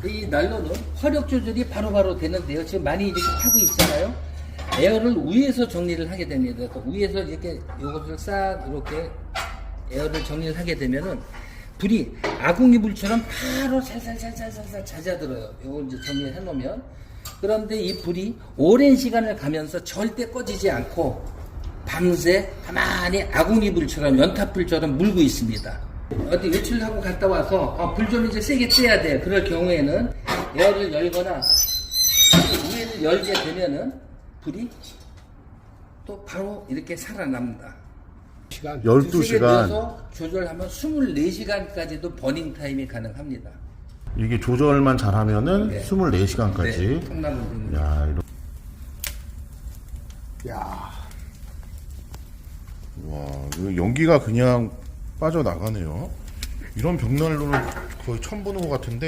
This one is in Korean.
이 난로는 화력 조절이 바로바로 되는데요. 지금 많이 이렇게 타고 있잖아요. 에어를 위에서 정리를 하게 됩니다. 위에서 이렇게 이것을 싹 이렇게 에어를 정리를 하게 되면은 불이 아궁이 불처럼 바로 살살살살살살 잦아들어요. 요거 이제 정리를 해 놓으면. 그런데 이 불이 오랜 시간을 가면서 절대 꺼지지 않고 밤새 가만히 아궁이 불처럼 연탄불처럼 물고 있습니다. 어디 외출을 하고 갔다 와서 불 좀 이제 세게 떼야 돼. 그럴 경우에는 에어를 열거나 위에를 열게 되면은 불이 또 바로 이렇게 살아납니다. 12시간. 조절하면 24시간까지도 버닝 타임이 가능합니다. 이게 조절만 잘하면은 네. 24시간까지. 네, 통나무. 야, 와, 이거 연기가 그냥 빠져나가네요. 이런 벽난로는 거의 처음 보는 것 같은데